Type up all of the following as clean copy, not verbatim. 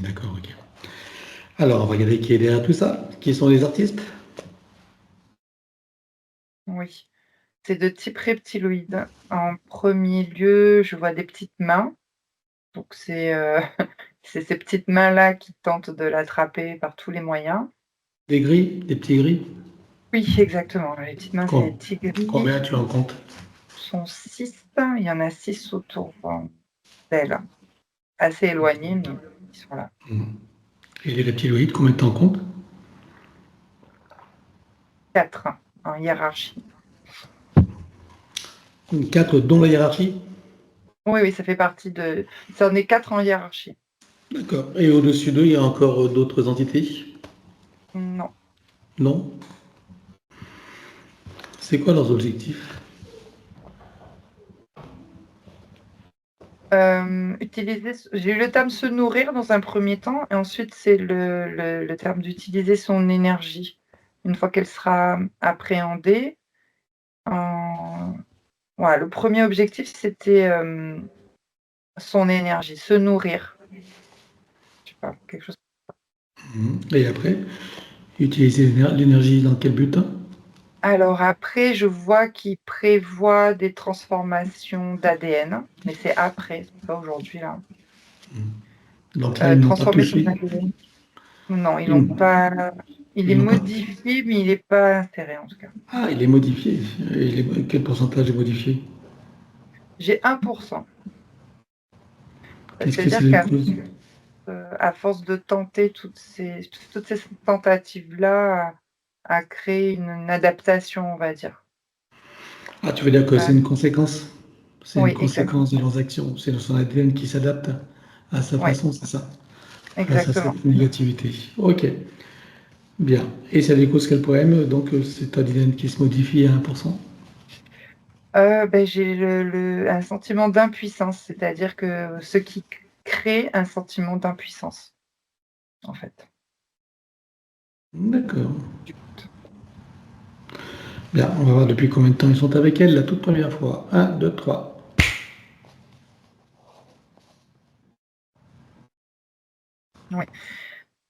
D'accord, ok. Alors, on va regarder qui est derrière tout ça. Qui sont les artistes? Oui, c'est de type reptiloïde. En premier lieu, je vois des petites mains, donc c'est ces petites mains-là qui tentent de l'attraper par tous les moyens. Des gris? Des petits gris? Oui, exactement, les petites mains, c'est des Com- petits Combien gris. tu en comptes? Sont 6. Il y en a 6 autour, d'elle, assez éloignés, mais ils sont là. Et les reptiloïdes, combien tu en comptes? 4 en hiérarchie. 4 dont la hiérarchie? Oui, oui, ça fait partie de ça en est 4 en hiérarchie. D'accord. Et au-dessus d'eux, il y a encore d'autres entités? Non. Non? C'est quoi leurs objectifs? Utiliser j'ai eu le terme «se nourrir» dans un premier temps et ensuite c'est le terme d'utiliser son énergie. Une fois qu'elle sera appréhendée, en voilà, le premier objectif c'était, son énergie, se nourrir. Je sais pas, quelque chose. Et après, utiliser l'énergie dans quel but? Alors après, je vois qu'il prévoit des transformations d'ADN, mais c'est après, c'est pas aujourd'hui là. Donc là, ils n'ont pas Transformer son touché. ADN. Non, ils l'ont Ils, pas. Il est ils n'ont pas. modifié, mais il est pas inséré en tout cas. Ah, il est modifié. Quel pourcentage est modifié? J'ai 1%. Qu'est-ce que c'est C'est-à-dire les qu'à causes? à force de tenter toutes ces tentatives-là à créer une adaptation, on va dire. Ah, tu veux dire que c'est une Heu, conséquence? C'est une oui, conséquence de exactement. leurs actions. C'est son ADN qui s'adapte à sa Oui, façon, c'est ça? Face à exactement. cette négativité. Ok, bien. Et ça lui cause quel problème? Donc, c'est ADN qui se modifie à 1%? J'ai un sentiment d'impuissance, c'est-à-dire que ce qui crée un sentiment d'impuissance, en fait. D'accord. Bien, on va voir depuis combien de temps ils sont avec elle la toute première fois. Un, 2, 3. Oui.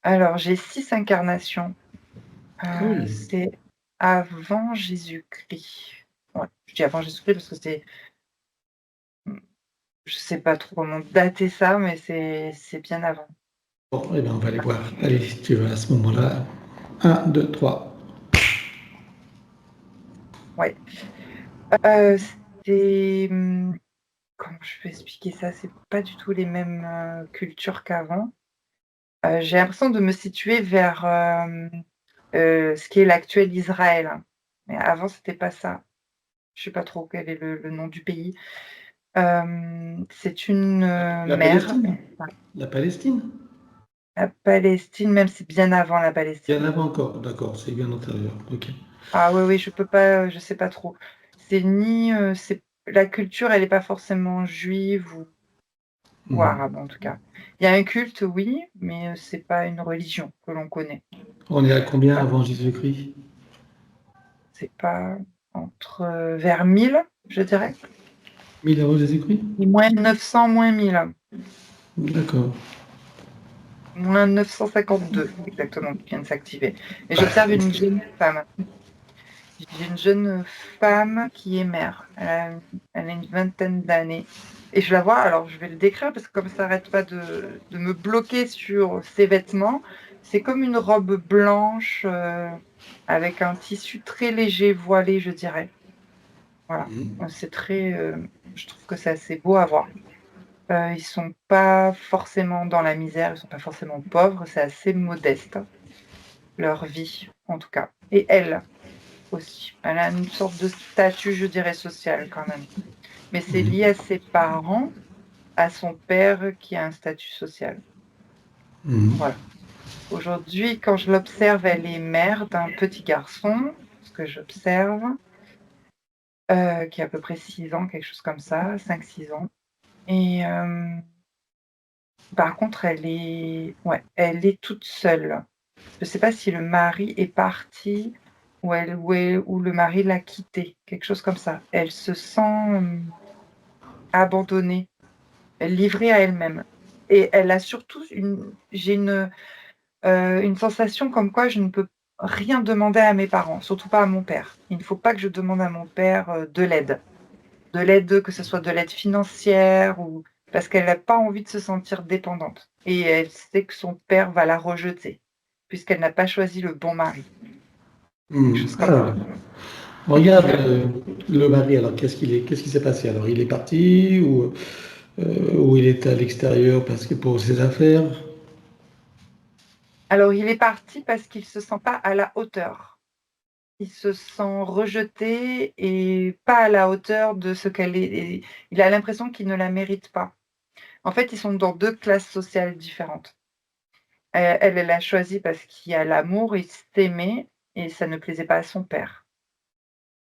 Alors j'ai 6 incarnations, Ah oui. c'est avant Jésus-Christ. Ouais, je dis avant Jésus-Christ parce que mmh, je sais pas trop comment dater ça, mais c'est bien avant. Bon, eh bien, on va aller voir. Allez, si tu veux, à ce moment-là. Un, 2, 3. Ouais, c'est, comment je peux expliquer ça? C'est pas du tout les mêmes, cultures qu'avant. J'ai l'impression de me situer vers, ce qui est l'actuel Israël, mais avant c'était pas ça. Je sais pas trop quel est le nom du pays. C'est une, La mer. Palestine? La Palestine? La Palestine, même c'est bien avant la Il y Palestine. en avait encore, d'accord, c'est bien antérieur. Ok. Ah oui, oui, je peux pas, je sais pas trop. C'est ni, c'est la culture, elle est pas forcément juive ou arabe en tout cas. Il y a un culte, oui, mais, c'est pas une religion que l'on connaît. On est à combien Voilà, avant Jésus-Christ? c'est pas entre, vers 1000, je dirais. 1000 avant Jésus-Christ? Moins 900, moins 1000. D'accord. Moins 952 exactement qui vient de s'activer et j'observe une jeune femme. J'ai une jeune femme qui est mère. Elle a une vingtaine d'années et je la vois, alors je vais le décrire parce que comme ça arrête pas de me bloquer sur ses vêtements, c'est comme une robe blanche, avec un tissu très léger, voilé, je dirais. Voilà, c'est très, je trouve que c'est assez beau à voir. Ils sont pas forcément dans la misère, ils sont pas forcément pauvres, c'est assez modeste, leur vie, en tout cas et elle aussi. Elle a une sorte de statut, je dirais, social quand même. Mais c'est lié à ses parents, à son père qui a un statut social. Voilà. Aujourd'hui, quand je l'observe, elle est mère d'un petit garçon, ce que j'observe, qui a à peu près 6 ans, quelque chose comme ça, 5, 6 ans et par contre, elle est toute seule. Je sais pas si le mari est parti ou le mari l'a quittée, quelque chose comme ça. Elle se sent, abandonnée, livrée à elle-même. Et elle a surtout j'ai une sensation comme quoi je ne peux rien demander à mes parents, surtout pas à mon père. Il ne faut pas que je demande à mon père, de l'aide. De l'aide, que ce soit de l'aide financière ou parce qu'elle n'a pas envie de se sentir dépendante et elle sait que son père va la rejeter, puisqu'elle n'a pas choisi le bon mari. Quelque chose comme Alors, ça. regarde le mari, alors qu'est-ce qui s'est passé? Alors, il est parti ou il est à l'extérieur parce que pour ses affaires? Alors il est parti parce qu'il se sent pas à la hauteur. Il se sent rejeté et pas à la hauteur de ce qu'elle est et il a l'impression qu'il ne la mérite pas. En fait, ils sont dans 2 classes sociales différentes. Elle a choisi parce qu'il y a l'amour, ils s'aimaient et ça ne plaisait pas à son père,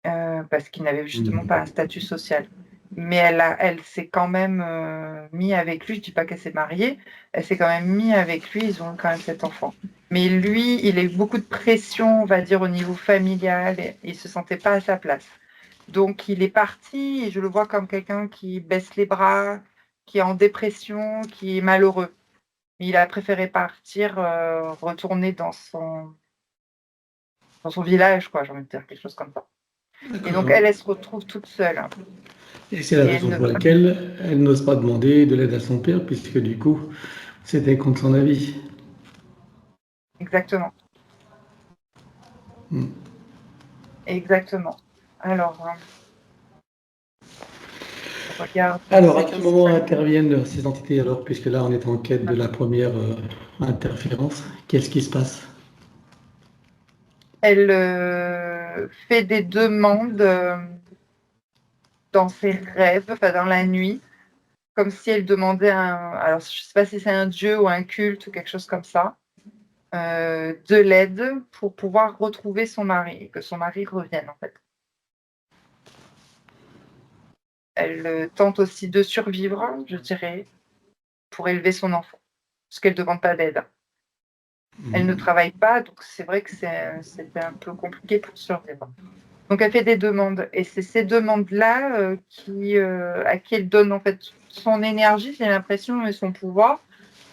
parce qu'il n'avait justement Mmh. pas un statut social. Mais elle s'est quand même, mis avec lui, je dis pas qu'elle s'est mariée, elle s'est quand même mis avec lui, ils ont quand même 7 enfants. Mais lui, il a eu beaucoup de pression, on va dire, au niveau familial et il se sentait pas à sa place. Donc il est parti et je le vois comme quelqu'un qui baisse les bras, qui est en dépression, qui est malheureux. Il a préféré partir, retourner dans son village, quoi, j'ai envie de dire, quelque chose comme ça. Et donc D'accord. elle se retrouve toute seule Et c'est la et elle raison ne pour va laquelle elle n'ose pas demander de l'aide à son père, puisque du coup, c'était contre son avis. exactement, Mmh. exactement. Alors, je regarde Alors, ce à quel qui se moment passe. interviennent ces entités alors, puisque là, on est en quête de la première interférence? Qu'est-ce qui se passe? Elle, fait des demandes, dans ses rêves, enfin dans la nuit, comme si elle demandait alors je sais pas si c'est un dieu ou un culte ou quelque chose comme ça, de l'aide pour pouvoir retrouver son mari et que son mari revienne, en fait. Elle, tente aussi de survivre, je dirais, pour élever son enfant, parce qu'elle demande pas d'aide. Elle ne Mmh. travaille pas, donc c'est vrai que c'était un peu compliqué pour survivre. Donc elle fait des demandes et c'est ces demandes-là, à qui elle donne, en fait, son énergie, j'ai l'impression et son pouvoir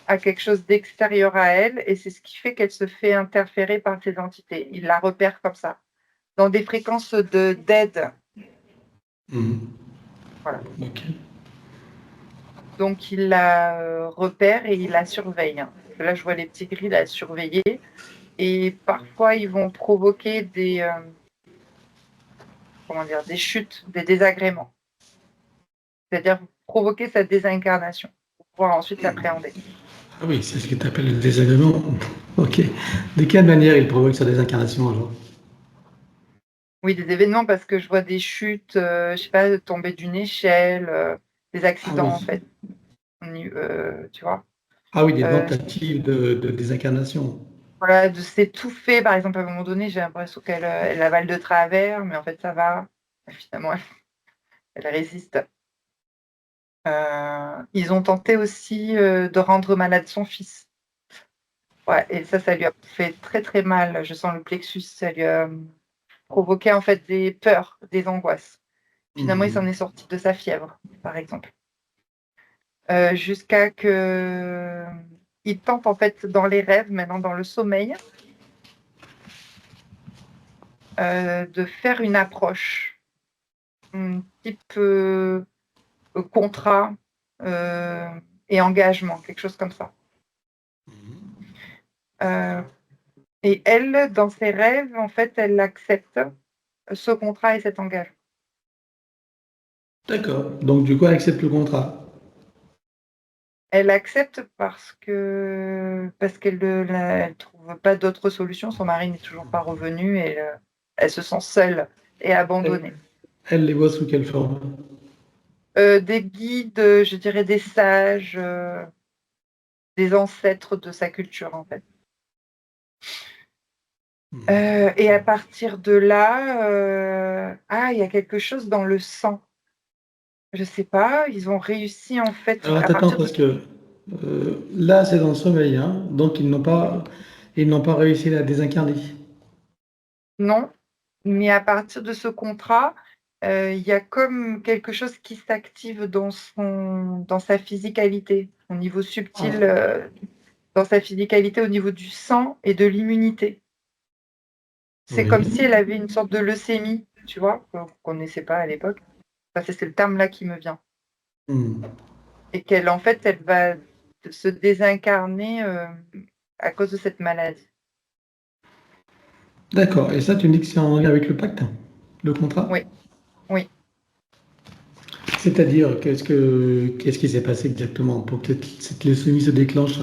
à quelque chose d'extérieur à elle et c'est ce qui fait qu'elle se fait interférer par ces entités. Il la repère comme ça, dans des fréquences d'aide, Mmh. voilà. Ok. Donc il la, repère et il la surveille, hein. Là, je vois les petits gris la surveiller et parfois ils vont provoquer des, comment dire? Des chutes, des désagréments. C'est-à-dire provoquer sa désincarnation pour pouvoir ensuite l'appréhender. Ah oui, c'est ce que tu appelles le désagrément. Ok. De quelle manière il provoque sa désincarnation alors? Oui, des événements parce que je vois des chutes, je sais pas, tomber d'une échelle, des Ah accidents en oui. fait, tu vois? Ah oui, des Heu, tentatives de désincarnation. voilà, de s'étouffer par exemple, à un moment donné, j'ai l'impression elle avale de travers, mais en fait ça va. Finalement, elle résiste. Ils ont tenté aussi, de rendre malade son fils. Ouais et ça lui a fait très, très mal. Je sens le plexus, ça lui a, provoqué en fait des peurs, des angoisses. Finalement, il s'en Mhm. est sorti de sa fièvre, par exemple. Jusqu'à que, il tente en fait dans les rêves, maintenant dans le sommeil, de faire une approche, type, contrat, heu et engagement, quelque chose comme ça. Heu et elle, dans ses rêves, en fait, elle accepte ce contrat et cet engagement. D'accord. Donc du coup, elle accepte le contrat. Elle accepte parce qu'elle elle trouve pas d'autre solution. Son mari n'est toujours pas revenu et elle se sent seule et Elle, abandonnée. elle les voit sous quelle forme? Des guides, je dirais des sages, des ancêtres de sa culture, en fait. Mhm. Et à partir de là, il y a quelque chose dans le sang. Je sais pas, ils ont réussi en fait Alors à attends, partir de parce que là, c'est dans le sommeil, hein, donc ils n'ont pas réussi à la désincarner. non, mais à partir de ce contrat, il y a comme quelque chose qui s'active dans sa physicalité. au niveau subtil, Ah, dans sa physicalité, au niveau du sang et de l'immunité. C'est comme si oui. elle avait une sorte de leucémie, tu vois, qu'on connaissait pas à l'époque. Enfin, c'est le terme-là qui me vient. Hmm. Et qu'elle, en fait, elle va se désincarner à cause de cette maladie. D'accord. Et ça, tu me dis que c'est en lien avec le pacte, le contrat? Oui, oui. C'est-à-dire, qu'est-ce qui s'est passé exactement pour que cette leucémie se déclenche?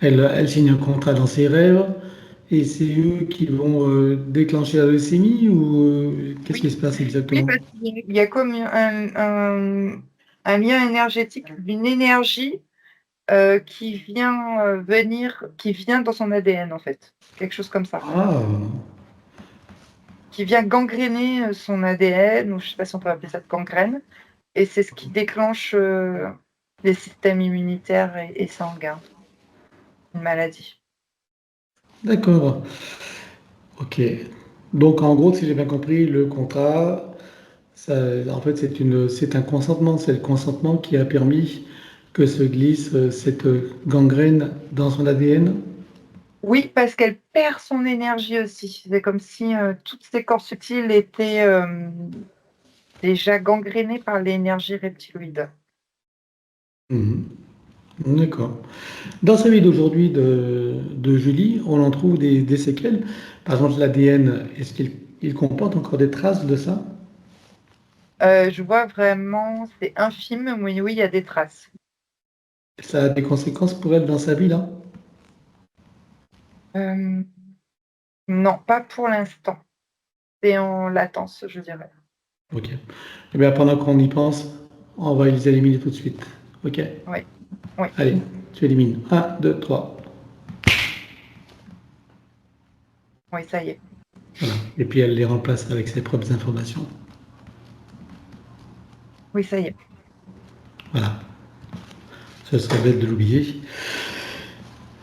Elle signe un contrat dans ses rêves et c'est eux qui vont déclencher la leucémie ou qu'est-ce qui Oui, se passe oui, exactement? parce qu'il y a comme un lien énergétique, une énergie qui vient qui vient dans son ADN, en fait. Quelque chose comme ça. Ah, Qui vient gangréner son ADN, ou je ne sais pas si on peut appeler ça de gangrène. Et c'est ce qui déclenche les systèmes immunitaires et sanguins, une maladie. d'accord. Ok. Donc, en gros, si j'ai bien compris, le contrat, ça, en fait, c'est un consentement. C'est le consentement qui a permis que se glisse cette gangrène dans son ADN. Oui, parce qu'elle perd son énergie aussi. C'est comme si tous ses corps subtils étaient déjà gangrénés par l'énergie reptiloïde. Mhm. D'accord. Dans sa vie d'aujourd'hui de Julie, on en trouve des séquelles. Par exemple, l'ADN, est-ce qu'il comporte encore des traces de ça? Je vois vraiment, c'est infime, mais oui, il y a des traces. Ça a des conséquences pour elle dans sa vie, là? Euh, non, pas pour l'instant. C'est en latence, je dirais. Ok. Eh bien, pendant qu'on y pense, on va les éliminer tout de suite. Ok? Oui, oui, Allez, tu élimines. Un, 2, 3. oui, ça y est. Voilà. Et puis elle les remplace avec ses propres informations. Oui, ça y est. Voilà. Ce serait bête de l'oublier.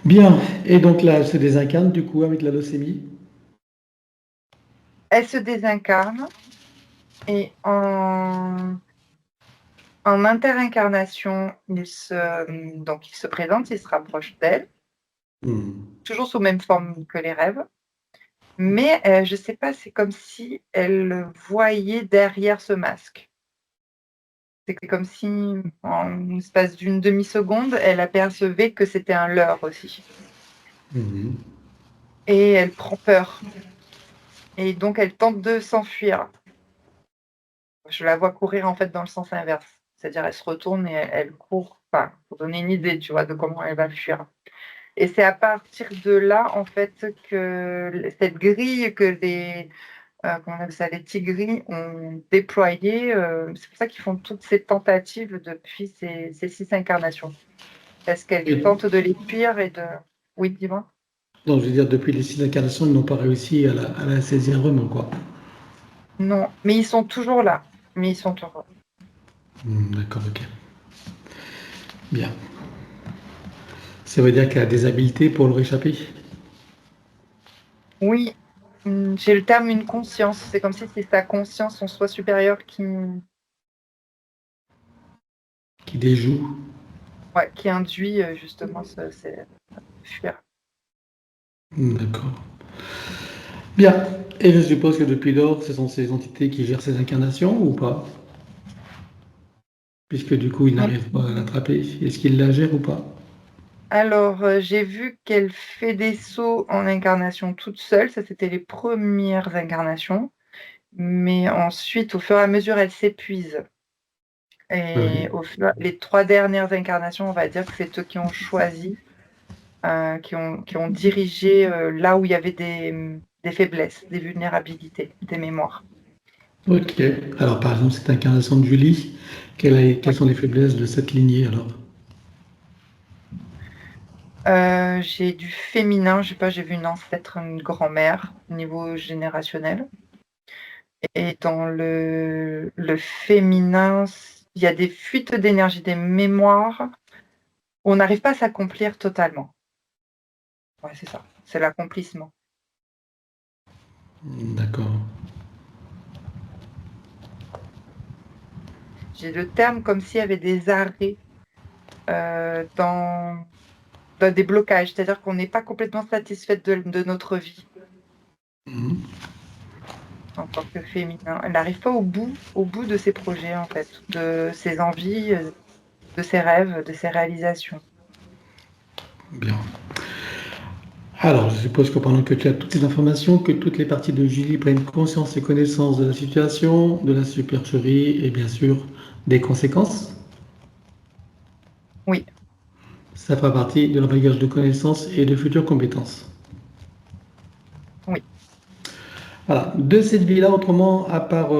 Bien. Et donc là, elle se désincarne du coup avec la leucémie. Elle se désincarne et en interincarnation, donc il se présente, il se rapproche d'elle, Hmm. toujours sous même forme que les rêves. Mais je ne sais pas, c'est comme si elle voyait derrière ce masque. C'est comme si, en l'espace d'une demi-seconde, elle apercevait que c'était un leurre aussi. Mhm. Et elle prend peur. Et donc, elle tente de s'enfuir. Je la vois courir en fait dans le sens inverse. C'est-à-dire, elle se retourne et elle court. Enfin, pour donner une idée, tu vois, de comment elle va fuir. Et c'est à partir de là, en fait, que cette grille que comment on appelle ça, les tigris ont déployée, c'est pour ça qu'ils font toutes ces tentatives depuis ces 6 incarnations. Parce qu'elles Et tentent de les fuir et de... Oui, dis-moi. donc, je veux dire, depuis les 6 incarnations, ils n'ont pas réussi à la saisir vraiment, quoi. Non, mais ils sont toujours là. Mais ils sont toujours là. Hmm, d'accord, ok. Bien. Ça veut dire qu'elle a des habiletés pour leur échapper, Oui, j'ai le terme une conscience. C'est comme si c'est sa conscience en soi supérieur qui déjoue. ouais, qui induit justement c'est fuir. Hmm, d'accord. Bien. Et je suppose que depuis lors, ce sont ces entités qui gèrent ces incarnations ou pas? Puisque du coup, ils n'arrivent pas à l'attraper. Est-ce qu'ils la gèrent ou pas? Alors, j'ai vu qu'elle fait des sauts en incarnation toute seule. Ça, c'était les premières incarnations. Mais ensuite, au fur et à mesure, elle s'épuise. Et Oui. les 3 dernières incarnations, on va dire que c'est eux qui ont choisi, qui ont dirigé, là où il y avait des faiblesses, des vulnérabilités, des mémoires. Ok. Alors, par exemple, cette incarnation de Julie, quelles Oui. sont les faiblesses de cette lignée alors? J'ai du féminin, je sais pas, j'ai vu une ancêtre, une grand-mère, au niveau générationnel. Et dans le féminin, il y a des fuites d'énergie, des mémoires. On n'arrive pas à s'accomplir totalement. Ouais, c'est ça, c'est l'accomplissement. D'accord. J'ai le terme comme s'il y avait des arrêts, dans des blocages, c'est-à-dire qu'on n'est pas complètement satisfaite de notre vie Mhm. en tant que féminin. Elle n'arrive pas au bout de ses projets, en fait, de ses envies, de ses rêves, de ses réalisations. Bien. Alors, je suppose que pendant que tu as toutes ces informations, que toutes les parties de Julie prennent conscience et connaissance de la situation, de la supercherie et bien sûr des conséquences. Oui, Ça fera partie de leur bagage de connaissances et de futures compétences. oui. Voilà. De cette vie-là, autrement, à part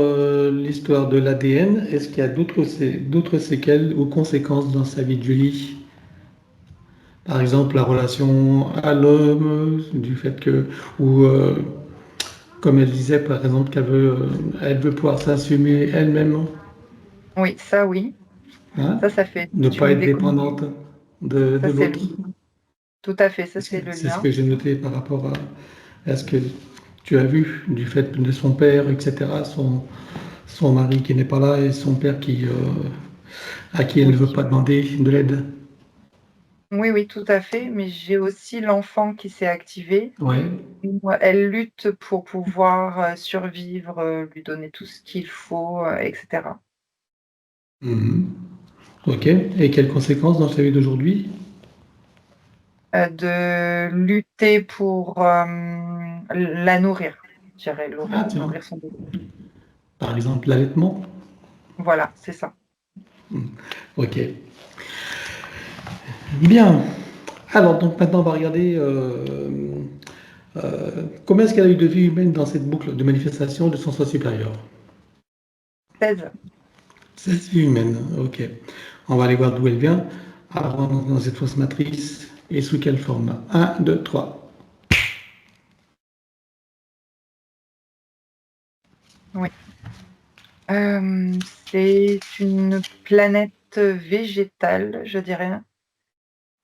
l'histoire de l'ADN, est-ce qu'il y a d'autres séquelles ou conséquences dans sa vie de Julie? Par exemple, la relation à l'homme, du fait que, ou comme elle disait, par exemple, elle veut pouvoir s'assumer elle-même, Oui, ça, oui. hein, Ça fait ne pas une être des dépendante de Ça, c'est l'autre. tout à fait, ça, c'est le C'est ce lien. que j'ai noté par rapport à ce que tu as vu du fait de son père, etc., son mari qui n'est pas là et son père à qui elle ne Oui. veut pas demander de l'aide. Oui, oui, tout à fait. Mais j'ai aussi l'enfant qui s'est activé. Ouais. Elle lutte pour pouvoir survivre, lui donner tout ce qu'il faut, etc. Mhm. Ok. Et quelles conséquences dans sa vie d'aujourd'hui? De lutter pour la nourrir, je dirais, Ah, tiens. nourrir son bébé. Par exemple, l'allaitement. Voilà, c'est ça. Ok. Bien. Alors, donc maintenant, on va regarder comment est-ce qu'elle a eu de vie humaine dans cette boucle de manifestation de son soi supérieur. 16. Cette vie humaine, ok. On va aller voir d'où elle vient. Alors, on entre dans cette fausse matrice et sous quelle forme? Un, 2, 3. Oui. C'est une planète végétale, je dirais,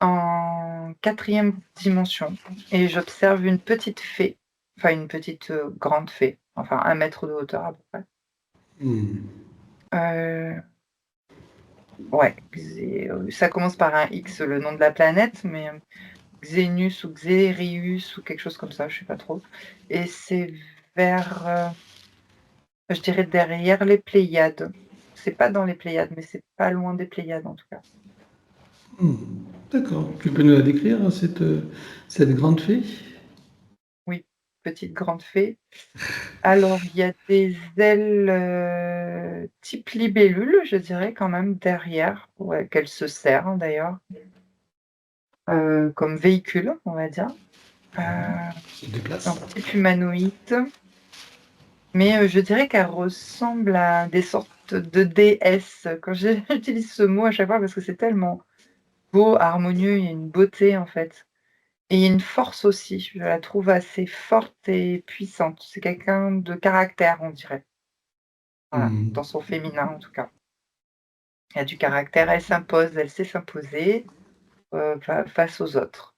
en 4e dimension. Et j'observe une petite fée, enfin une petite grande fée, enfin 1 mètre de hauteur à peu près. Euh, ouais, ça commence par un X, le nom de la planète, mais Xenus ou Xerius ou quelque chose comme ça, je sais pas trop. Et c'est vers, je dirais derrière les Pléiades. C'est pas dans les Pléiades, mais c'est pas loin des Pléiades en tout cas. D'accord. Tu peux nous la décrire, hein, cette grande fée? Oui, petite grande fée. Alors, il y a des ailes type libellule, je dirais quand même derrière, ouais, qu'elle se sert hein, d'ailleurs, comme véhicule, on va dire, Se déplace. en type humanoïde. Mais je dirais qu'elle ressemble à des sortes de déesses. Quand j'utilise ce mot à chaque fois parce que c'est tellement beau, harmonieux, il y a une beauté en fait et il y a une force aussi. Je la trouve assez forte et puissante. C'est quelqu'un de caractère, on dirait. Voilà, Hmm. dans son féminin en tout cas. Elle a du caractère, elle s'impose, elle sait s'imposer, face aux autres.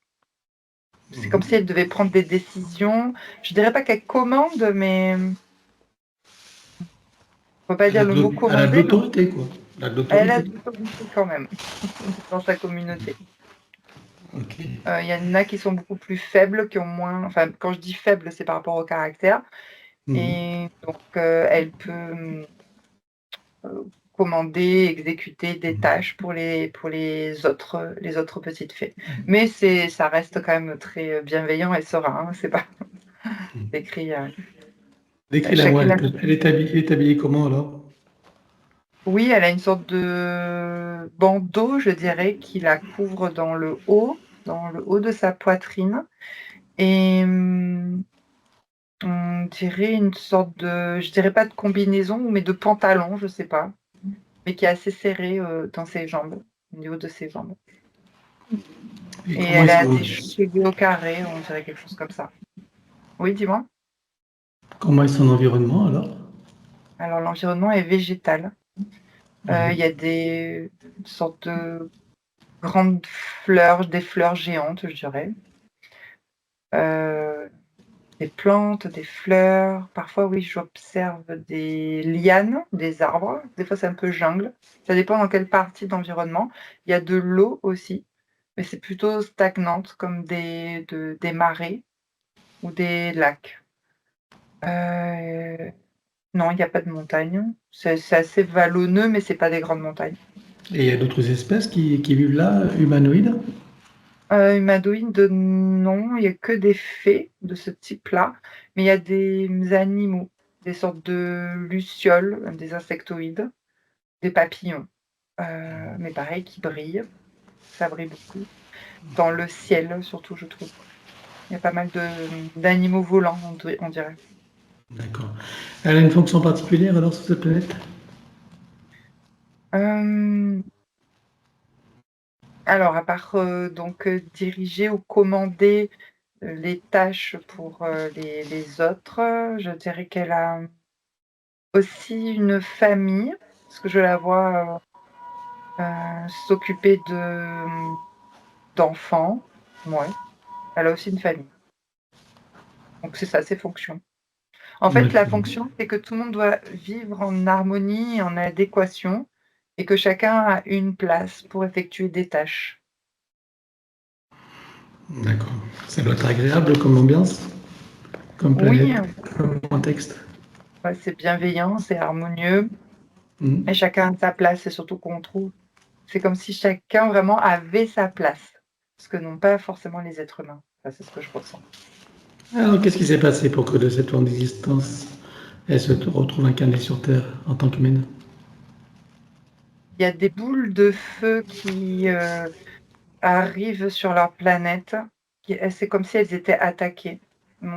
C'est comme si elle devait prendre des décisions. Je dirais pas qu'elle commande, mais on peut pas dire le mot Elle a de commander, mais l'autorité, quoi. Elle a de elle a l'autorité. de l'autorité quand même dans sa communauté. Ok. Il y en a qui sont beaucoup plus faibles, qui ont moins enfin, quand je dis faible, c'est par rapport au caractère Hmm. et donc elle peut, commander, exécuter des tâches pour les autres petites fées. Mais ça reste quand même très, bienveillant et serein, hein, c'est pas décrit, Décris-la moi, chacune a elle est habillée comment alors? oui, elle a une sorte de bandeau, je dirais, qui la couvre dans le haut de sa poitrine et on dirait une sorte de je dirais pas de combinaison, mais de pantalon, je sais pas, mais qui est assez serré, dans ses jambes, au niveau de ses jambes Et et comment elle ils a sont, des cheveux au carré, on dirait quelque chose comme ça. Oui, dis-moi? comment est son environnement alors? Alors l'environnement est végétal. Ouais. Il y a une sorte de grandes fleurs, des fleurs géantes, je dirais. Heu des plantes, des fleurs. Parfois, oui, j'observe des lianes, des arbres. Des fois, c'est un peu jungle. Ça dépend dans quelle partie d'environnement. Il y a de l'eau aussi, mais c'est plutôt stagnante, comme des marais ou des lacs. Non, il n'y a pas de montagne. C'est assez vallonneux, mais c'est pas des grandes montagnes. Et il y a d'autres espèces qui vivent là, humanoïdes? Humanoïdes, non, il y a que des fées de ce type-là, mais il y a des animaux, des sortes de lucioles, des insectoïdes, des papillons, mais pareil, qui brillent. Ça brille beaucoup. Dans le ciel, surtout, je trouve. Il y a pas mal d'animaux volants, on dirait. D'accord. Elle a une fonction particulière alors sur cette planète? Euh, alors, à part donc diriger ou commander les tâches pour les autres, je dirais qu'elle a aussi une famille, parce que je la vois s'occuper d'enfants. Ouais, elle a aussi une famille. Donc c'est ça, ses fonctions. En fait, la D'accord. fonction, c'est que tout le monde doit vivre en harmonie, en adéquation, et que chacun a une place pour effectuer des tâches. D'accord. Ça doit être agréable comme ambiance, comme Oui, planète, comme contexte. ouais, c'est bienveillant, c'est harmonieux, et Mhm. chacun a sa place, et surtout qu'on trouve. C'est comme si chacun vraiment avait sa place, ce que n'ont pas forcément les êtres humains. Enfin, c'est ce que je ressens. Alors, qu'est-ce qui s'est passé pour que de cette longue existence, elle se retrouve incarnée sur Terre en tant qu'humaine? Il y a des boules de feu qui arrivent sur leur planète. C'est comme si elles étaient attaquées.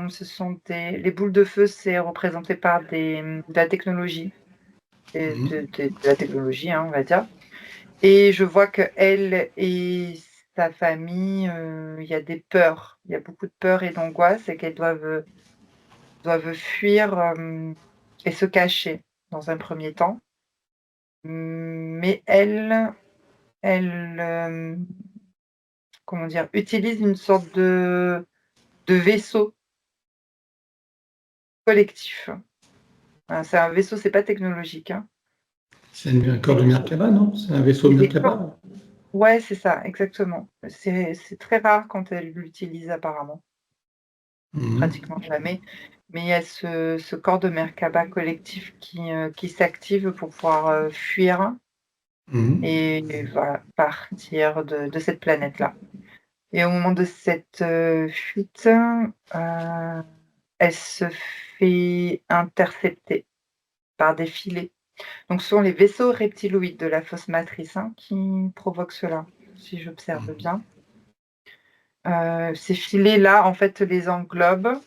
Ce sont les boules de feu, c'est représenté par de la technologie, Mhm. de la technologie, hein, on va dire. Et je vois que elle et sa famille, il y a des peurs. Il y a beaucoup de peurs et d'angoisse et qu'elles doivent fuir et se cacher dans un premier temps. Mais elle, comment dire, utilise une sorte de vaisseau collectif. C'est un vaisseau, c'est pas technologique, hein. C'est un corps C'est de Merkaba, non? C'est un vaisseau de c'est des corps. Merkaba? Ouais, c'est ça, exactement. C'est très rare quand elle l'utilise apparemment, Mhm. pratiquement jamais. Mais il y a ce corps de Merkaba collectif qui s'active pour pouvoir fuir Mhm. et voilà, partir de cette planète-là. Et au moment de cette fuite, elle se fait intercepter par des filets. Donc ce sont les vaisseaux reptiloïdes de la fausse matrice, hein, qui provoquent cela, si j'observe bien. Ces filets-là, en fait, les englobent,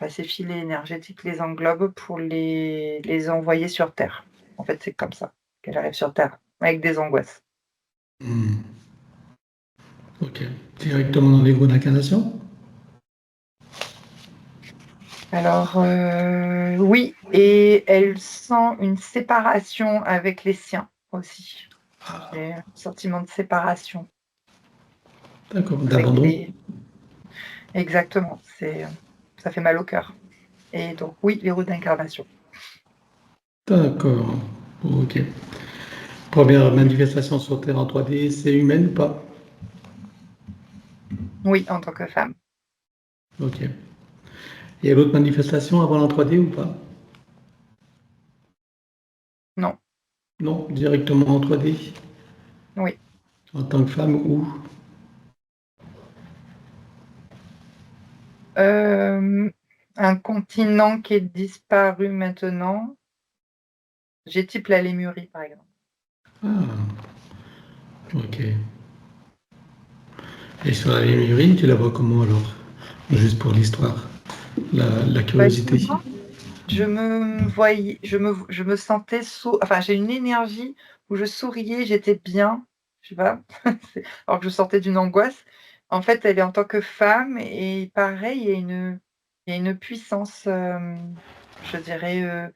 enfin, ces filets énergétiques les englobent pour les envoyer sur Terre. En fait, c'est comme ça qu'elle arrive sur Terre, avec des angoisses. Mhm. Ok. Directement dans les grots d'incarnation? Alors, oui, et elle sent une séparation avec les siens aussi. J'ai un sentiment de séparation D'accord. avec D'abandon? les exactement, ça fait mal au cœur et donc oui, les routes d'incarnation. D'accord. Ok. Première manifestation sur Terre en 3D, c'est humaine ou pas? Oui, en tant que femme. Ok. Il y a d'autres manifestations avant la 3D ou pas? Non, Non, directement en 3D, oui. en tant que femme ou... Un continent qui est disparu maintenant, j'ai type la Lémurie, par exemple. Ah, ok. Et sur la Lémurie, tu la vois comment alors? Juste pour l'histoire, la Bah, curiosité. souvent, je me sentais enfin, j'ai une énergie où je souriais, j'étais bien, je sais pas, alors que je sortais d'une angoisse. En fait, elle est en tant que femme et pareil, il y a une puissance, je dirais,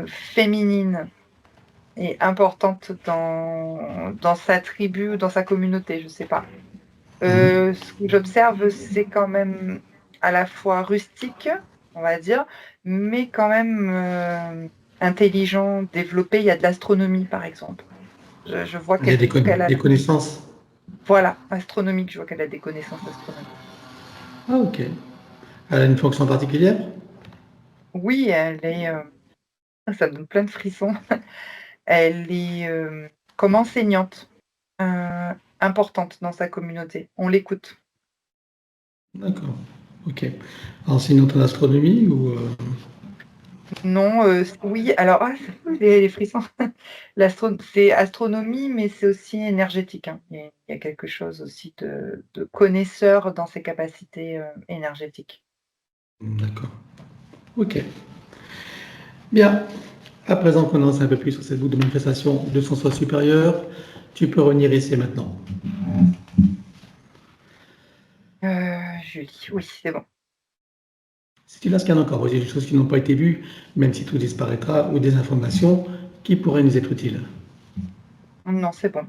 féminine et importante dans sa tribu ou dans sa communauté, je sais pas. Mhm. Ce que j'observe, c'est quand même à la fois rustique, on va dire, mais quand même intelligent, développé. Il y a de l'astronomie, par exemple. Je vois Il y a qu'elle a, des connaissances. voilà, astronomique, je vois qu'elle a des connaissances astronomiques. Ah, ok. Elle a une fonction particulière? Oui, elle est, ça me donne plein de frissons. Elle est comme enseignante, importante dans sa communauté. On l'écoute. D'accord. Ok. Enseignante en astronomie ou Non, oui, alors les frissons. C'est astronomie, mais c'est aussi énergétique, hein. Il y a quelque chose aussi de connaisseur dans ses capacités énergétiques. D'accord. Ok. Bien. À présent qu'on en sait un peu plus sur cette boucle de manifestation de son soi supérieur, tu peux revenir ici maintenant. Julie, oui, c'est bon. Si tu la scannes encore, il y a des choses qui n'ont pas été vues, même si tout disparaîtra, ou des informations qui pourraient nous être utiles. Non, c'est bon.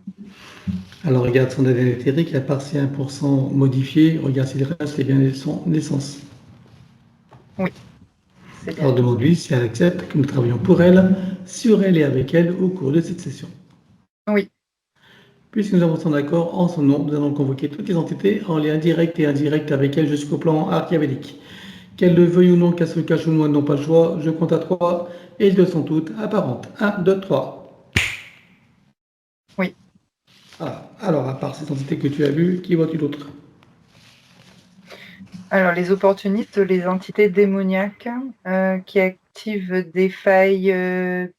Alors regarde son ADN éthérique, à part si 1% modifié, regarde s'il reste bien son naissance. Oui, c'est bien. Alors demande-lui si elle accepte que nous travaillons pour elle, sur elle et avec elle au cours de cette session. Oui, Puisque nous avons son accord en son nom, nous allons convoquer toutes les entités en lien direct et indirect avec elle jusqu'au plan archiavélique. Qu'elles le veuillent ou non, qu'elles se cachent ou non, elles n'ont pas le choix. Je compte à 3 et elles sont toutes apparentes. 1, 2, 3. oui. Voilà. Alors, à part ces entités que tu as vues, qui vois-tu d'autre? Alors, les opportunistes, les entités démoniaques qui activent des failles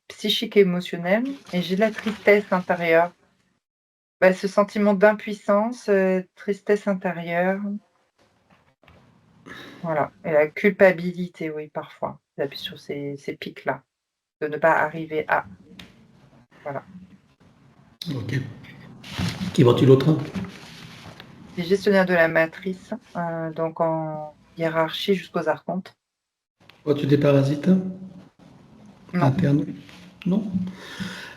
psychiques et émotionnelles. Et j'ai de la tristesse intérieure. Bah, ce sentiment d'impuissance, tristesse intérieure. Voilà. Et la culpabilité, oui, parfois. J'appuie sur ces pics-là, de ne pas arriver à. Voilà. Ok. Qui vois-tu l'autre? Les gestionnaires de la matrice, donc en hiérarchie jusqu'aux archontes. Vois-tu des parasites Non. internes? Non.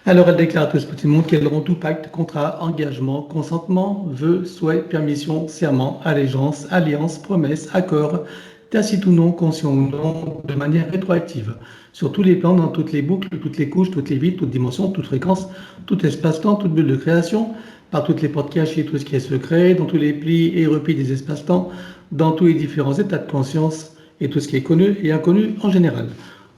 Alors, elle déclare à tout ce petit monde qu'elles auront tout pacte, contrat, engagement, consentement, vœu, souhait, permission, serment, allégeance, alliance, promesse, accord, tacite ou non, conscient ou non, de manière rétroactive, sur tous les plans, dans toutes les boucles, toutes les couches, toutes les vides, toutes dimensions, toutes fréquences, tout espace-temps, toute bulle de création, par toutes les portes cachées, tout ce qui est secret, dans tous les plis et replis des espaces-temps, dans tous les différents états de conscience et tout ce qui est connu et inconnu en général.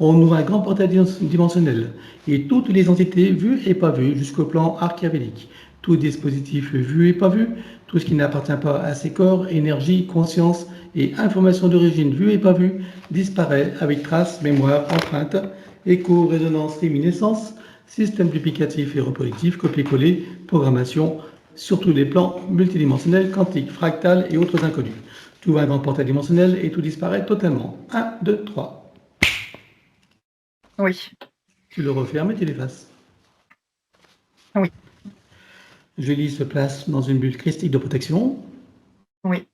On ouvre un grand portail dimensionnel et toutes les entités vues et pas vues jusqu'au plan archiavélique. Tout dispositif vu et pas vu, tout ce qui n'appartient pas à ces corps, énergie, conscience et information d'origine vue et pas vue disparaît avec traces, mémoire, empreinte, écho, résonance, luminescence, système duplicatif et reproductif, copier-coller, programmation, sur tous les plans multidimensionnels, quantiques, fractales et autres inconnus. Tout va un grand portail dimensionnel et tout disparaît totalement. 1, 2, 3. Oui. Tu le refermes et tu l'effaces. Oui. Julie se place dans une bulle christique de protection. Oui.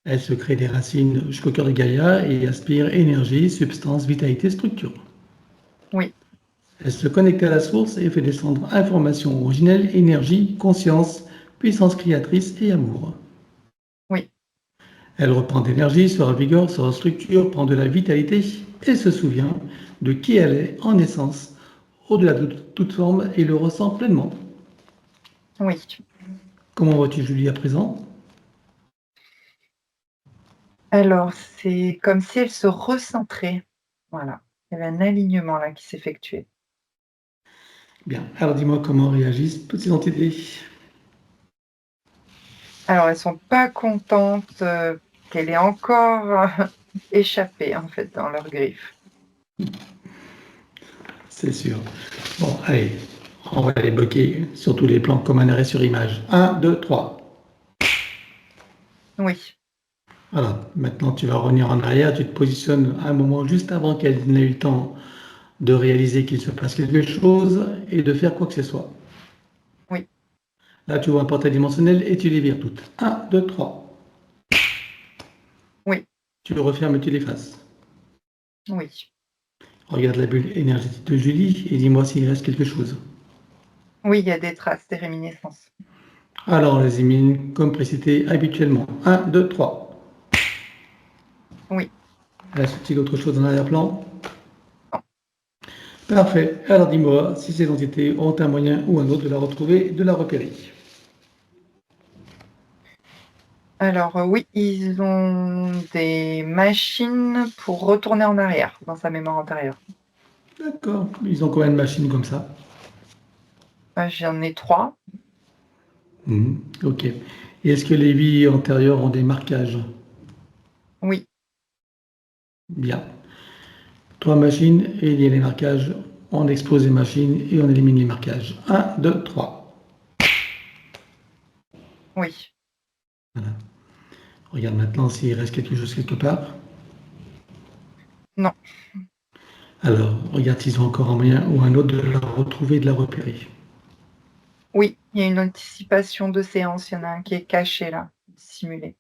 Elle se crée des racines jusqu'au cœur de Gaïa et aspire énergie, substance, vitalité, structure. Oui. Elle se connecte à la source et fait descendre information originelle, énergie, conscience, puissance créatrice et amour. Oui. Elle reprend d'énergie, se revigore, se restructure, prend de la vitalité et se souvient de qui elle est en essence, au-delà de toute forme, et le ressent pleinement. Oui. Comment vois-tu Julie à présent? Alors, c'est comme si elle se recentrait. Voilà. Il y avait un alignement là qui s'effectuait. Bien, alors dis-moi comment réagissent toutes ces entités. Alors, elles sont pas contentes qu'elle ait encore échappé en fait dans leurs griffes. C'est sûr. Bon, allez, on va les bloquer sur tous les plans comme un arrêt sur image. 1, 2, 3. Oui. Voilà, maintenant tu vas revenir en arrière, tu te positionnes un moment juste avant qu'elle n'ait eu le temps de réaliser qu'il se passe quelque chose et de faire quoi que ce soit. Oui. Là, tu vois un portail dimensionnel et tu les vires toutes. 1, 2, 3. Oui. Tu le refermes et tu l'effaces. Oui. Regarde la bulle énergétique de Julie et dis-moi s'il reste quelque chose. Oui, il y a des traces, des réminiscences. Alors, on les élimine comme précité habituellement. 1, 2, 3. Oui. Reste-t-il autre chose en arrière-plan? Non. Parfait. Alors dis-moi si ces entités ont un moyen ou un autre de la retrouver, de la repérer. Alors, oui, ils ont des machines pour retourner en arrière dans sa mémoire antérieure. D'accord. Ils ont combien de machines comme ça? J'en ai 3. Ok. Et est-ce que les vies antérieures ont des marquages? Oui. Bien. 3 machines et il y a les marquages. On expose les machines et on élimine les marquages. Un, 2, 3. Oui. Voilà. Regarde maintenant s'il reste quelque chose quelque part. Non. Alors, regarde s'ils ont encore un moyen ou un autre de la retrouver et de la repérer. Oui, il y a une anticipation de séance. Il y en a un qui est caché là, dissimulé.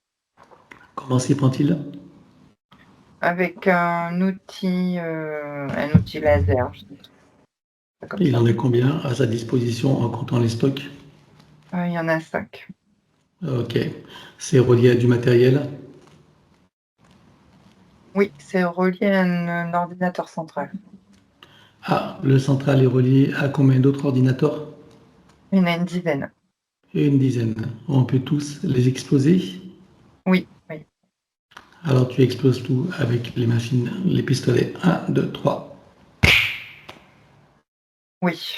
Comment s'y prend-il? Avec un outil laser, je sais pas comme Il ça. en est combien à sa disposition en comptant les stocks? Il y en a 5. Ok. C'est relié à du matériel? Oui, c'est relié à un ordinateur central. Ah, le central est relié à combien d'autres ordinateurs? Il y en a une dizaine. Et une dizaine. On peut tous les exploser? Oui, oui, Alors tu exploses tout avec les machines, les pistolets. Un, 2, 3. oui.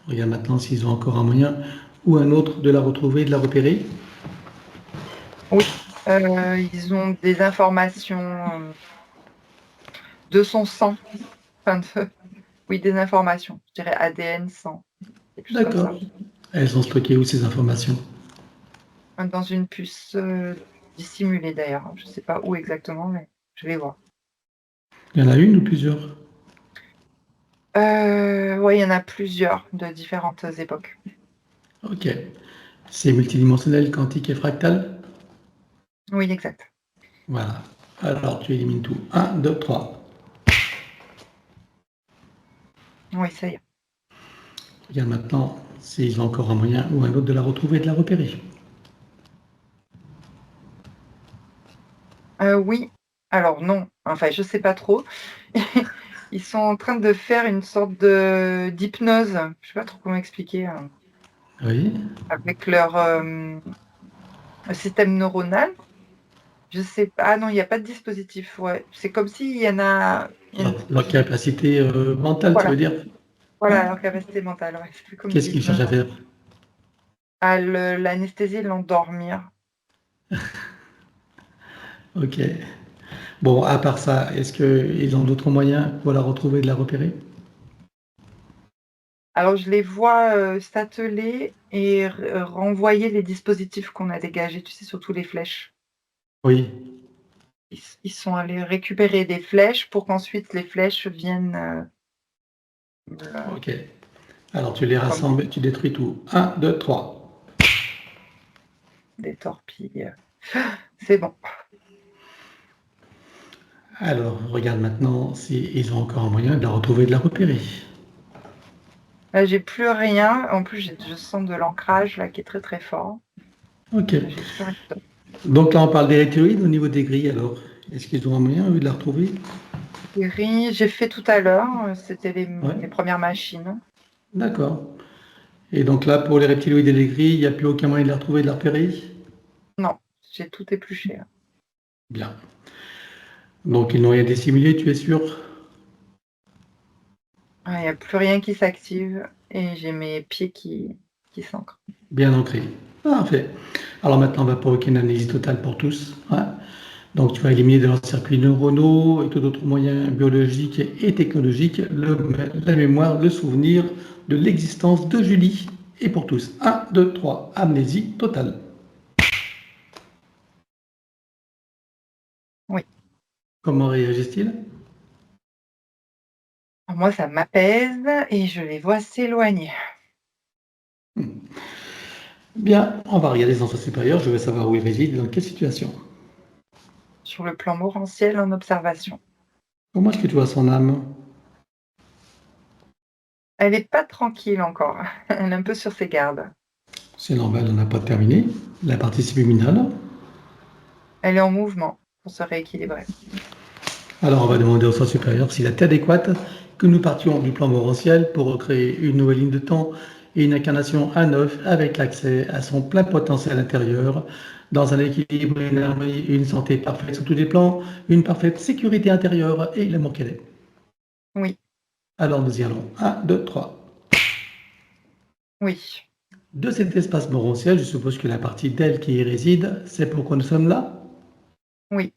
Regarde maintenant s'ils ont encore un moyen ou un autre de la retrouver, de la repérer. Oui, ils ont des informations de son sang. Enfin, oui, des informations. Je dirais ADN, sang, quelque chose comme ça. D'accord. Elles sont stockées où ces informations? Dans une puce dissimulée d'ailleurs. Je ne sais pas où exactement, mais je vais voir. Il y en a une ou plusieurs? Oui, il y en a plusieurs de différentes époques. Ok. C'est multidimensionnel, quantique et fractal? Oui, exact. Voilà. Alors tu élimines tout. Un, 2, 3. Oui, ça y est. Regarde maintenant s'ils ont encore un moyen ou un autre de la retrouver et de la repérer. Oui, alors non, enfin, je sais pas trop. Ils sont en train de faire une sorte d'hypnose. Je sais pas trop comment expliquer, Oui. avec leur système neuronal. Je sais pas. Ah non, il y a pas de dispositif. Ouais, c'est comme s'il y en a. Leur capacité mentale, tu Voilà, veux dire? voilà Ouais. leur capacité mentale. Ouais, c'est plus comme de Qu'est-ce qu'ils l'hypnose. cherchent à faire? À l'anesthésie, l'endormir. Ok. Bon, à part ça, est-ce qu'ils ont d'autres moyens pour la retrouver et de la repérer? Alors je les vois s'atteler et renvoyer les dispositifs qu'on a dégagés, tu sais, surtout les flèches. Oui. Ils sont allés récupérer des flèches pour qu'ensuite les flèches viennent Ok. Alors tu les comme rassembles, tu détruis tout. Un, 2, 3. des torpilles. C'est bon. Alors regarde maintenant s'ils ont encore un moyen de la retrouver et de la repérer. Là, j'ai plus rien. En plus, je sens de l'ancrage là qui est très très fort. Ok. J'ai plus rien d'autre. Donc là on parle des reptiloïdes au niveau des grilles alors. Est-ce qu'ils ont un moyen eux, de la retrouver? J'ai fait tout à l'heure. C'était Ouais. les premières machines. D'accord. Et donc là pour les reptiloïdes et les grilles, il n'y a plus aucun moyen de la retrouver et de la repérer? Non, j'ai tout épluché là. Bien. Donc ils n'ont rien dissimulé, tu es sûr? Il n'y a plus rien qui s'active et j'ai mes pieds qui s'ancrent. Bien ancré. Parfait. Alors maintenant, on va provoquer une analyse totale pour tous. Hein. Donc tu vas éliminer de leurs circuits neuronaux et tout autres moyens biologiques et technologiques la mémoire, le souvenir de l'existence de Julie. Et pour tous, un, 2, 3. Amnésie totale. Oui. Comment réagissent-ils? Moi, ça m'apaise et je les vois s'éloigner. Bien, on va regarder les enfants supérieurs. Je veux savoir où ils résident et dans quelle situation. Sur le plan morantiel en observation. Comment est-ce que tu vois son âme? Elle n'est pas tranquille encore. Elle est un peu sur ses gardes. C'est normal, on n'a pas terminé. La partie subliminale. Elle est en mouvement. pour se rééquilibrer. Alors, on va demander au soi supérieur s'il est adéquat que nous partions du plan morantiel pour recréer une nouvelle ligne de temps et une incarnation à neuf avec l'accès à son plein potentiel intérieur, dans un équilibre, une harmonie, une santé parfaite sur tous les plans, une parfaite sécurité intérieure et l'amour qu'elle est. Oui, Alors, nous y allons. Un, 2, 3. oui, De cet espace morantiel, je suppose que la partie d'elle qui y réside, c'est pourquoi nous sommes là. oui,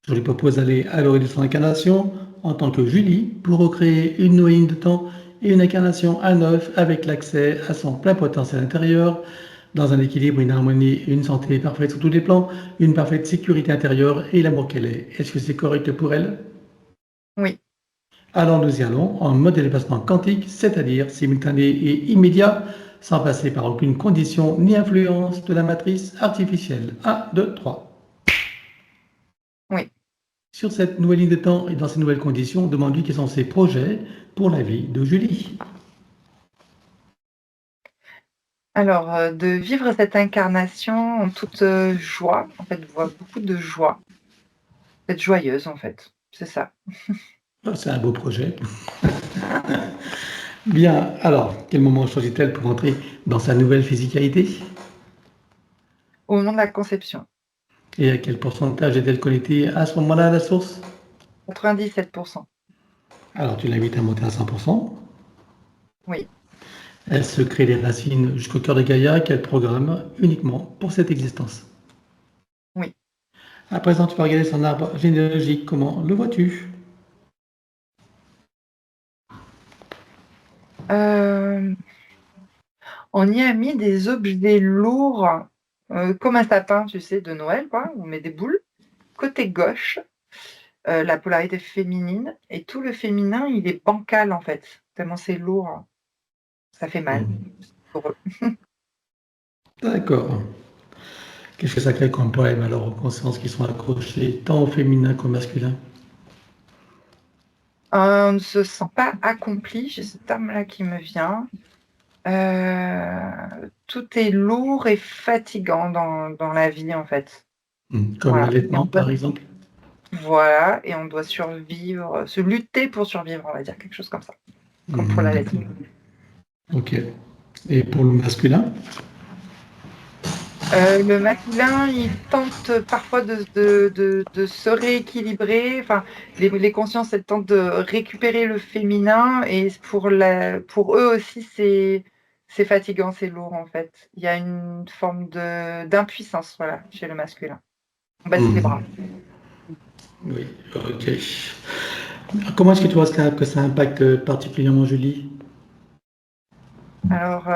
Je lui propose d'aller à l'origine de son incarnation en tant que Julie pour recréer une nouvelle ligne de temps et une incarnation à neuf avec l'accès à son plein potentiel intérieur, dans un équilibre, une harmonie, une santé parfaite sur tous les plans, une parfaite sécurité intérieure et l'amour qu'elle est. Est-ce que c'est correct pour elle? oui. Alors nous y allons en mode de déplacement quantique, c'est-à-dire simultané et immédiat, sans passer par aucune condition ni influence de la matrice artificielle. 1, 2, 3. Oui. Sur cette nouvelle ligne de temps et dans ces nouvelles conditions, demande-lui quels sont ses projets pour la vie de Julie. Alors, de vivre cette incarnation en toute, joie, en fait, je vois beaucoup de joie, d'être joyeuse, en fait, c'est ça. Ah, c'est un beau projet. Bien, alors, quel moment choisit-elle pour entrer dans sa nouvelle physicalité? Au moment de la conception, Et à quel pourcentage est-elle connectée à ce moment-là à la source? 97. Alors, tu l'invites à monter à 100%. Oui, Elle se crée des racines jusqu'au cœur de Gaïa qu'elle programme uniquement pour cette existence. oui. À présent, tu peux regarder son arbre généalogique. Comment le vois-tu? Hem, on y a mis des objets lourds, comme un sapin, tu sais, de Noël, quoi. On met des boules. Côté gauche, la polarité féminine et tout le féminin, il est bancal, en fait, tellement c'est lourd, ça fait mal pour eux. D'accord. Qu'est-ce que ça crée comme poème alors aux consciences qui sont accrochées tant au féminin qu'au masculin? On ne se sent pas accompli, j'ai ce terme-là qui me vient. Tout est lourd et fatigant dans la vie, en fait. Comme Voilà et l'allaitement, on doit par exemple. voilà et on doit survivre, se lutter pour survivre, on va dire, quelque chose comme ça, comme pour l'allaitement. D'accord. Ok. Et pour le masculin? Le masculin, il tente parfois de se rééquilibrer, enfin, les consciences, elles tentent de récupérer le féminin et pour eux aussi, c'est fatigant, c'est lourd, en fait. Il y a une forme d'impuissance, voilà, chez le masculin. On baisse les bras. Oui, ok. Comment est-ce que tu vois que ça impacte particulièrement Julie? Alors,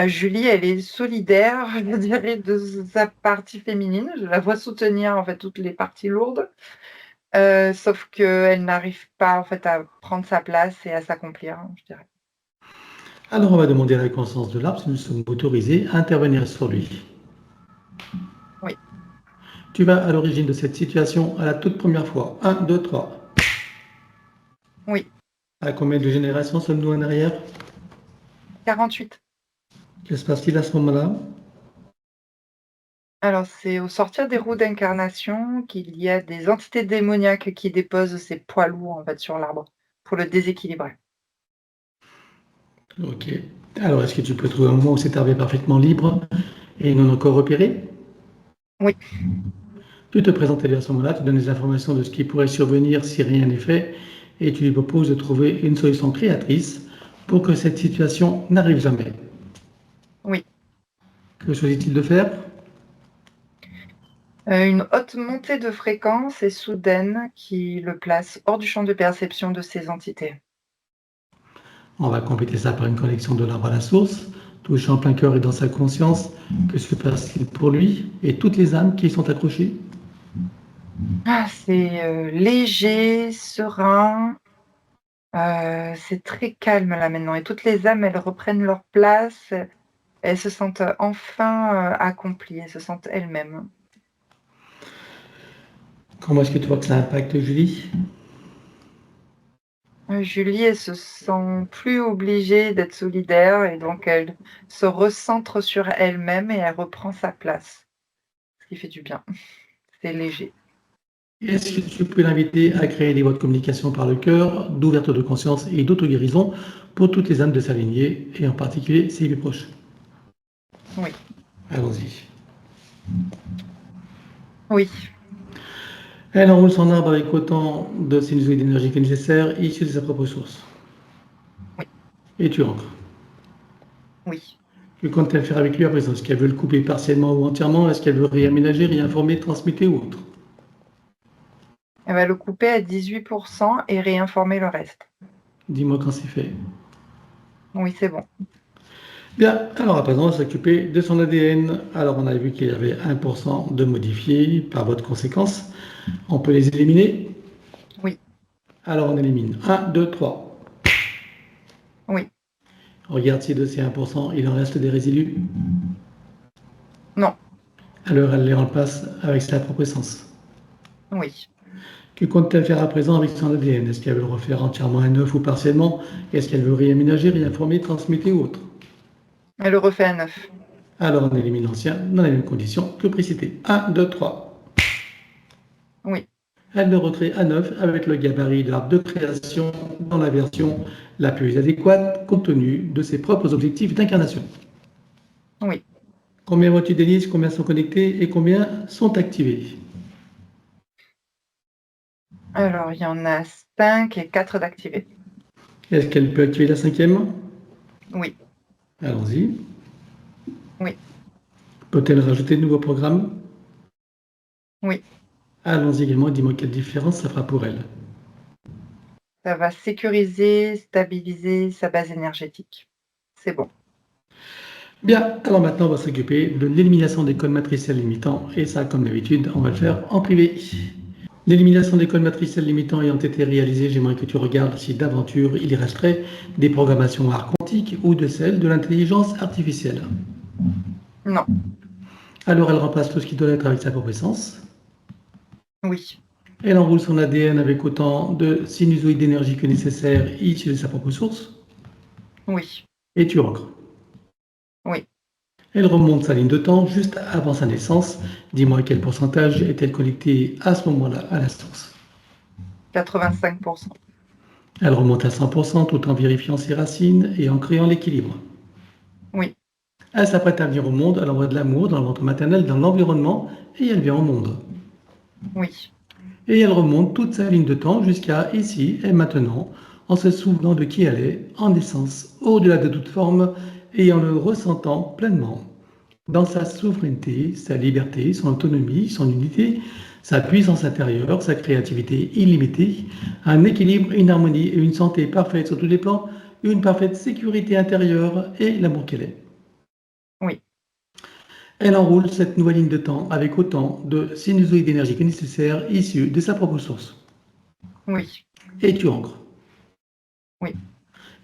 Julie, elle est solidaire, je dirais, de sa partie féminine. Je la vois soutenir, en fait, toutes les parties lourdes. Sauf qu'elle n'arrive pas, en fait, à prendre sa place et à s'accomplir, je dirais. Alors on va demander à la conscience de l'arbre si nous sommes autorisés à intervenir sur lui. Oui, Tu vas à l'origine de cette situation à la toute première fois. Un, 2, 3. oui, À combien de générations sommes-nous en arrière? 48. Que se passe-t-il à ce moment-là? Alors, c'est au sortir des roues d'incarnation qu'il y a des entités démoniaques qui déposent ces poids lourds, en fait, sur l'arbre pour le déséquilibrer. Ok. Alors est-ce que tu peux trouver un moment où cet arbre est parfaitement libre et non encore repéré? Oui, Tu te présentes à lui à ce moment-là, tu donnes des informations de ce qui pourrait survenir si rien n'est fait, et tu lui proposes de trouver une solution créatrice pour que cette situation n'arrive jamais. oui. Que choisit-il de faire? Une haute montée de fréquence et soudaine qui le place hors du champ de perception de ces entités. On va compléter ça par une connexion de l'arbre à la source, touchant en plein cœur et dans sa conscience. Que se passe-t-il pour lui et toutes les âmes qui y sont accrochées? Ah, c'est, léger, serein, c'est très calme là maintenant et toutes les âmes, elles reprennent leur place, elles se sentent, enfin, accomplies, elles se sentent elles-mêmes. Comment est-ce que tu vois que ça impacte Julie? Julie, elle se sent plus obligée d'être solidaire et donc elle se recentre sur elle-même et elle reprend sa place, ce qui fait du bien. c'est léger. Est-ce que tu peux l'inviter à créer des voies de communication par le cœur, d'ouverture de conscience et d'auto-guérison pour toutes les âmes de sa lignée, et en particulier ses plus proches? Oui. Allons-y. Oui. Elle enroule son arbre avec autant de sinusoïdes d'énergie que nécessaire, issus de sa propre source. Oui. Et tu rentres. Oui. Que compte-t-elle faire avec lui à présent? Est-ce qu'elle veut le couper partiellement ou entièrement? Est-ce qu'elle veut réaménager, réinformer, transmuter ou autre? Elle va le couper à 18% et réinformer le reste. Dis-moi quand c'est fait. Oui, c'est bon. Bien, alors à présent, on va s'occuper de son ADN. Alors on a vu qu'il y avait 1% de modifiés par voie de conséquence. On peut les éliminer? Oui. Alors on élimine 1, 2, 3. Oui. Regarde si de ces 1%, il en reste des résidus. Non. Alors elle les remplace avec sa propre essence. Oui. Que compte-t-elle faire à présent avec son ADN? Est-ce qu'elle veut le refaire entièrement à neuf ou partiellement? Est-ce qu'elle veut réaménager, réinformer, transmuter ou autre? Elle le refait à 9. Alors on élimine l'ancien dans les mêmes conditions que précité. 1, 2, 3. Oui. Elle le retrait à 9 avec le gabarit de l'arbre de création dans la version la plus adéquate compte tenu de ses propres objectifs d'incarnation. Oui. Combien vois-tu d'hélices? Combien sont connectés et combien sont activés? Alors, il y en a 5 et 4 d'activés. Est-ce qu'elle peut activer la cinquième? Oui. Allons-y. Oui. Peut-elle rajouter de nouveaux programmes? Oui. Allons-y également, dis-moi quelle différence ça fera pour elle. Ça va sécuriser, stabiliser sa base énergétique. C'est bon. Bien, alors maintenant on va s'occuper de l'élimination des codes matriciels limitants, et ça comme d'habitude on va le faire en privé. L'élimination des codes matriciels limitants ayant été réalisée, j'aimerais que tu regardes si d'aventure il y resterait des programmations archontiques ou de celles de l'intelligence artificielle. Non. Alors elle remplace tout ce qui doit être avec sa propre essence. Oui. Elle enroule son ADN avec autant de sinusoïdes d'énergie que nécessaire issus de sa propre source. Oui. Et tu ancres. Oui. Elle remonte sa ligne de temps juste avant sa naissance. Dis-moi quel pourcentage est-elle connectée à ce moment-là à la source? 85%. Elle remonte à 100% tout en vérifiant ses racines et en créant l'équilibre. Oui. Elle s'apprête à venir au monde, elle envoie de l'amour dans le ventre maternel, dans l'environnement, et elle vient au monde. Oui. Et elle remonte toute sa ligne de temps jusqu'à ici et maintenant, en se souvenant de qui elle est, en essence, au-delà de toute forme, et en le ressentant pleinement. Dans sa souveraineté, sa liberté, son autonomie, son unité, sa puissance intérieure, sa créativité illimitée, un équilibre, une harmonie et une santé parfaite sur tous les plans, une parfaite sécurité intérieure et l'amour qu'elle est. Oui. Elle enroule cette nouvelle ligne de temps avec autant de sinusoïdes d'énergie que nécessaire issus de sa propre source. Oui. Et tu ancres. Oui.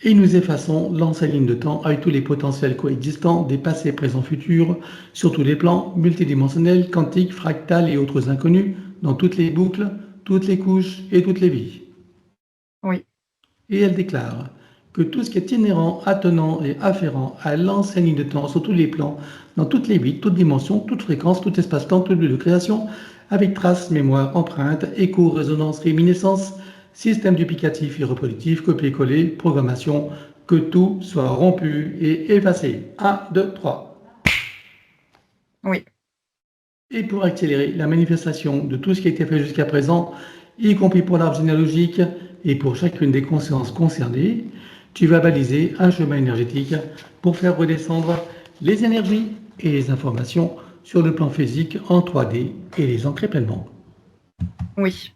Et nous effaçons l'ancienne ligne de temps avec tous les potentiels coexistants des passés, présents, futurs, sur tous les plans, multidimensionnels, quantiques, fractales et autres inconnus, dans toutes les boucles, toutes les couches et toutes les vies. Oui. Et elle déclare que tout ce qui est inhérent, attenant et afférent à l'ancienne ligne de temps sur tous les plans, dans toutes les vies, toutes dimensions, toutes fréquences, tout espace-temps, tout lieu de création, avec traces, mémoire, empreintes, écho, résonance, réminiscence, système duplicatif et reproductif, copier-coller, programmation, que tout soit rompu et effacé. 1, 2, 3. Oui. Et pour accélérer la manifestation de tout ce qui a été fait jusqu'à présent, y compris pour l'arbre généalogique et pour chacune des consciences concernées, tu vas baliser un chemin énergétique pour faire redescendre les énergies et les informations sur le plan physique en 3D et les ancrer pleinement. Oui.